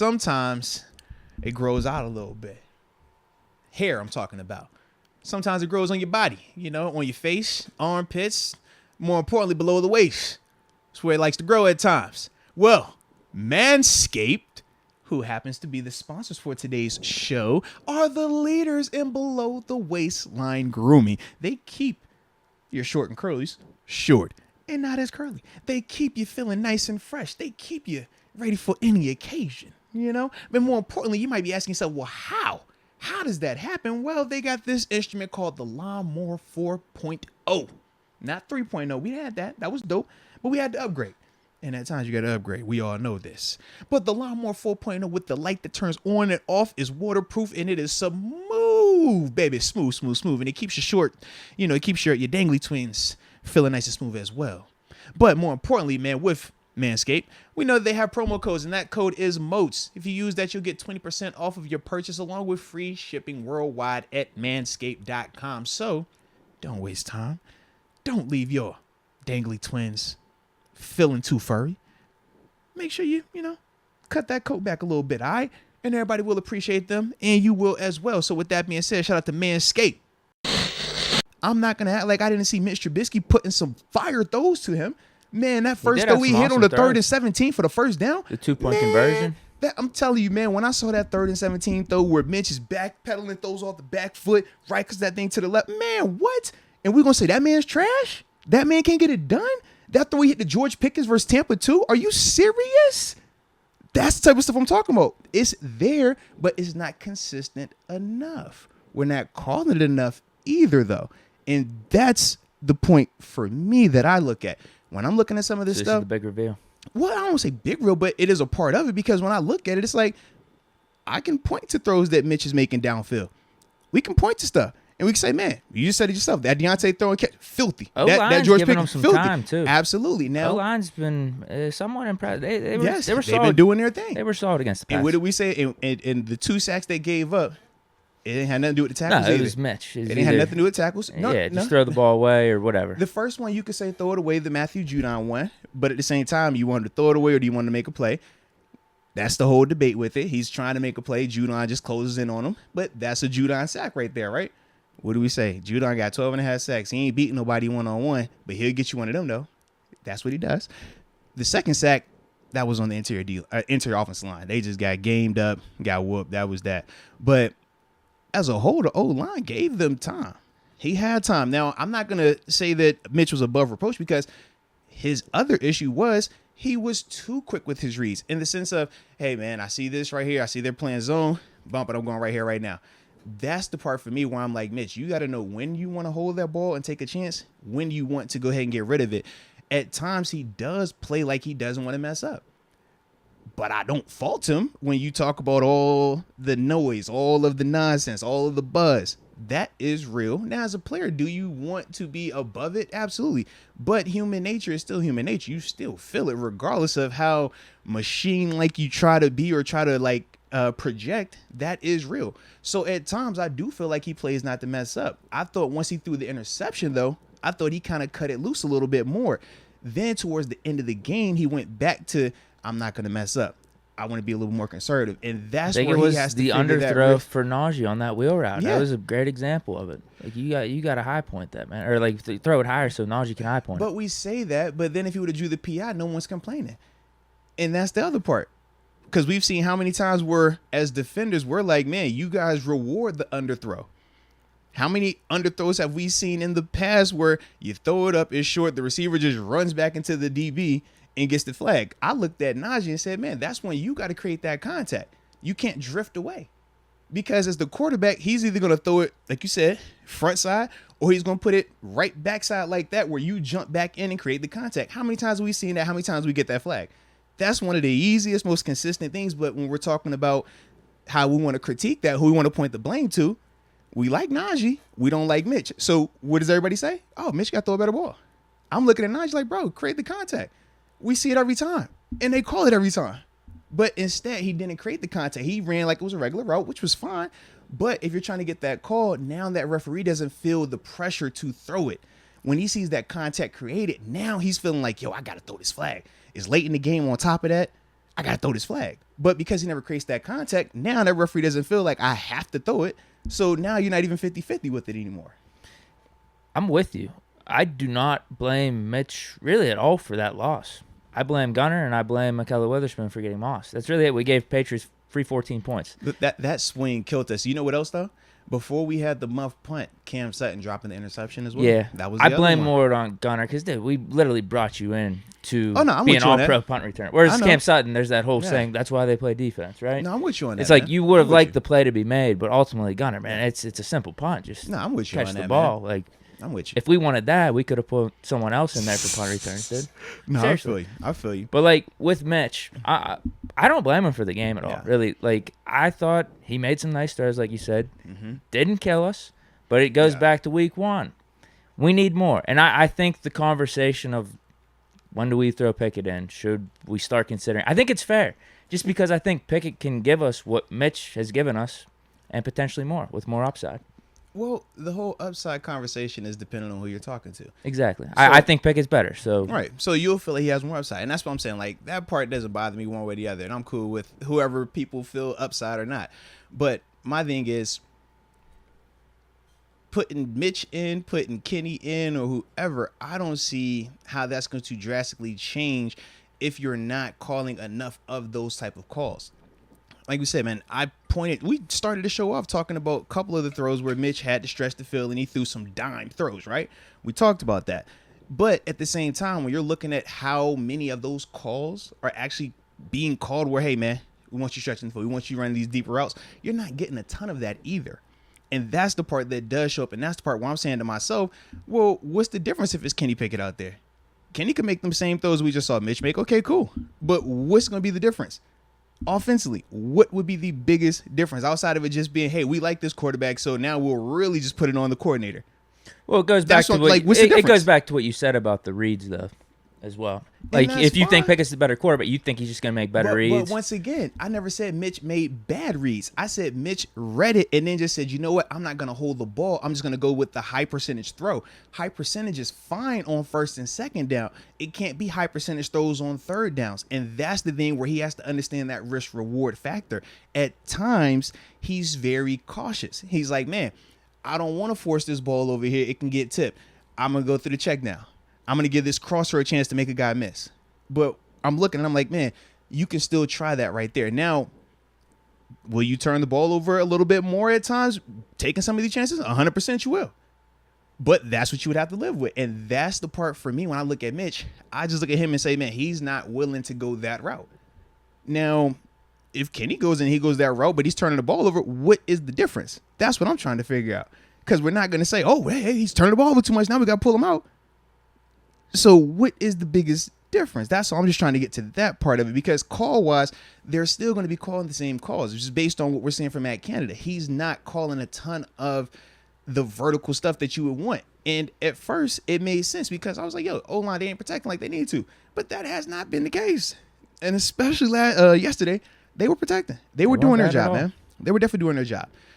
sometimes it grows out a little bit. Hair, I'm talking about. Sometimes it grows on your body, on your face, armpits, more importantly, below the waist. That's where it likes to grow at times. Well, Manscaped, who happens to be the sponsors for today's show, are the leaders in below the waistline grooming. They keep your short and curlies short and not as curly. They keep you feeling nice and fresh. They keep you ready for any occasion, But more importantly, you might be asking yourself, well, how? How does that happen? Well, they got this instrument called the Lawnmower 4.0. Not 3.0. We had that. That was dope. But we had to upgrade. And at times you got to upgrade. We all know this. But the Lawnmower 4.0 with the light that turns on and off is waterproof. And it is smooth, baby. Smooth. And it keeps you short. It keeps your dangly twins feeling nice and smooth as well. But more importantly, man, with Manscaped, we know they have promo codes, and that code is MOATS. If you use that, you'll get 20% off of your purchase along with free shipping worldwide at manscaped.com. So don't waste time. Don't leave your dangly twins feeling too furry. Make sure you cut that coat back a little bit, all right? And everybody will appreciate them, and you will as well. So with that being said, shout out to Manscaped. I'm not going to act like I didn't see Mitch Trubisky putting some fire throws to him. Man, that first throw he hit on the 3rd and 17 for the first down. The 2-point conversion. I'm telling you, man, when I saw that 3rd and 17 throw where Mitch is backpedaling, throws off the back foot, right, because that thing to the left. Man, what? And we're going to say that man's trash? That man can't get it done? That throw he hit the George Pickens versus Tampa too? Are you serious? That's the type of stuff I'm talking about. It's there, but it's not consistent enough. We're not calling it enough either, though. And that's the point for me that I look at. When I'm looking at some of this stuff. This is the big reveal. Well, I don't want to say big reveal, but it is a part of it because when I look at it, it's like I can point to throws that Mitch is making downfield. We can point to stuff. And we can say, man, you just said it yourself. That Deontay throwing catch, filthy. That George Pickens, filthy. Time too. Absolutely. Now, O-line's been somewhat impressed. They were they've solid. Been doing their thing. They were solid against the pass. And what did we say? In the 2 sacks they gave up, it didn't have nothing to do with the tackles either. It was Mitch. It didn't have nothing to do with tackles. Just throw the ball away or whatever. The first one, you could say throw it away, the Matthew Judon one. But at the same time, you wanted to throw it away or do you want to make a play? That's the whole debate with it. He's trying to make a play. Judon just closes in on him. But that's a Judon sack right there, right? What do we say? Judon got 12.5 sacks. He ain't beating nobody one-on-one, but he'll get you one of them, though. That's what he does. The second sack, that was on the interior offensive line. They just got gamed up, got whooped. That was that. But as a whole, the O-line gave them time. He had time. Now, I'm not going to say that Mitch was above reproach because his other issue was he was too quick with his reads in the sense of, hey, man, I see this right here. I see they're playing zone. Bump it. I'm going right here, right now. That's the part for me where I'm like, Mitch, you got to know when you want to hold that ball and take a chance, when you want to go ahead and get rid of it. At times, he does play like he doesn't want to mess up. But I don't fault him when you talk about all the noise, all of the nonsense, all of the buzz. That is real. Now, as a player, do you want to be above it? Absolutely. But human nature is still human nature. You still feel it regardless of how machine-like you try to be or try to project. That is real. So at times, I do feel like he plays not to mess up. I thought once he threw the interception, though, I thought he kind of cut it loose a little bit more. Then towards the end of the game, he went back to, I'm not going to mess up. I want to be a little more conservative. And that's where he has to figure that. The underthrow for Najee on that wheel route. Yeah. That was a great example of it. Like you got to high point that, man. Or throw it higher so Najee can high point it. But we say that, but then if you would have drew the PI, no one's complaining. And that's the other part. Because we've seen how many times as defenders, we're like, man, you guys reward the underthrow. How many underthrows have we seen in the past where you throw it up, it's short, the receiver just runs back into the DB and gets the flag? I looked at Najee and said, man, that's when you got to create that contact. You can't drift away. Because as the quarterback, he's either going to throw it, like you said, front side, or he's going to put it right backside like that where you jump back in and create the contact. How many times have we seen that? How many times we get that flag? That's one of the easiest, most consistent things. But when we're talking about how we want to critique that, who we want to point the blame to, we like Najee. We don't like Mitch. So what does everybody say? Oh, Mitch got to throw a better ball. I'm looking at Najee like, bro, create the contact. We see it every time. And they call it every time. But instead, he didn't create the contact. He ran like it was a regular route, which was fine. But if you're trying to get that call, now that referee doesn't feel the pressure to throw it. When he sees that contact created, now he's feeling like, yo, I got to throw this flag. It's late in the game on top of that. I got to throw this flag But because he never creates that contact, now that referee doesn't feel like I have to throw it. So now you're not even 50-50 with it anymore. I'm with you. I do not blame Mitch really at all for that loss. I blame Gunner and I blame McKellar Witherspoon for getting Moss. That's really it. We gave Patriots free 14 points. But that swing killed us. You know what else, though? Before we had the muff punt, Cam Sutton dropping the interception as well. Yeah. That was the I other blame one. more on Gunner because we literally brought you in to I'm be with an you on all-pro that. punt return. Whereas I know. Cam Sutton, there's that whole Yeah. saying, that's why they play defense, right? No, I'm with you on that. It's like man. you would have I'm with liked you. the play to be made, but ultimately Gunner, man, it's a simple punt. Just No, I'm with you catch on the that, ball. man. Like, I'm with you. if we wanted that, we could have put someone else in there for punt returns, dude. No, Seriously. I feel you. But like with Mitch, I don't blame him for the game at all. Yeah. Really, like I thought he made some nice throws, like you said. Mm-hmm. Didn't kill us, but it goes Yeah. back to week 1. We need more, and I think the conversation of when do we throw Pickett in? Should we start considering? I think it's fair, just because I think Pickett can give us what Mitch has given us, and potentially more with more upside. Well, the whole upside conversation is dependent on who you're talking to. Exactly. So- I think Pickett's better. So Right. So you'll feel like he has more upside. And that's what I'm saying. Like, that part doesn't bother me one way or the other. And I'm cool with whoever people feel upside or not. But my thing is putting Mitch in, putting Kenny in, or whoever, I don't see how that's going to drastically change if you're not calling enough of those type of calls. Like we said, man, we started the show off talking about a couple of the throws where Mitch had to stretch the field and he threw some dime throws, right? We talked about that. But at the same time, when you're looking at how many of those calls are actually being called where, hey, man, we want you stretching the field, we want you running these deeper routes, you're not getting a ton of that either. And that's the part that does show up. And that's the part where I'm saying to myself, well, what's the difference if it's Kenny Pickett out there? Kenny can make them same throws we just saw Mitch make. Okay, cool. But what's going to be the difference? Offensively, what would be the biggest difference outside of it just being, hey, we like this quarterback, so now we'll really just put it on the coordinator? Well, it goes back That's to what- what like, what's the it goes difference? back to what you said about the reads, though, as well. Like, that's if you think fine. Pickett's the better quarterback, you think he's just going to make better But reads. once again, I never said Mitch made bad reads. I said Mitch read it and then just said, you know what? I'm not going to hold the ball. I'm just going to go with the high percentage throw. High percentage is fine on first and second down. It can't be high percentage throws on third downs. And that's the thing where he has to understand that risk reward factor. At times, he's very cautious. He's like, man, I don't want to force this ball over here. It can get tipped. I'm going to go through the check now. I'm going to give this crosser a chance to make a guy miss. But I'm looking and I'm like, man, you can still try that right there. Now, will you turn the ball over a little bit more at times, taking some of these chances? 100% you will. But that's what you would have to live with. And that's the part for me when I look at Mitch. I just look at him and say, man, he's not willing to go that route. Now, if Kenny goes and he goes that route, but he's turning the ball over, what is the difference? That's what I'm trying to figure out. Because we're not going to say, oh, hey, he's turning the ball over too much. Now we got to pull him out. So what is the biggest difference? That's all. I'm just trying to get to that part of it, because call-wise, they're still going to be calling the same calls. It's just based on what we're seeing from Matt Canada. He's not calling a ton of the vertical stuff that you would want. And at first, it made sense because I was like, yo, O-line, they ain't protecting like they need to. But that has not been the case. And especially yesterday, they were protecting. They were They doing weren't their bad at job, all. man. They were definitely doing their job.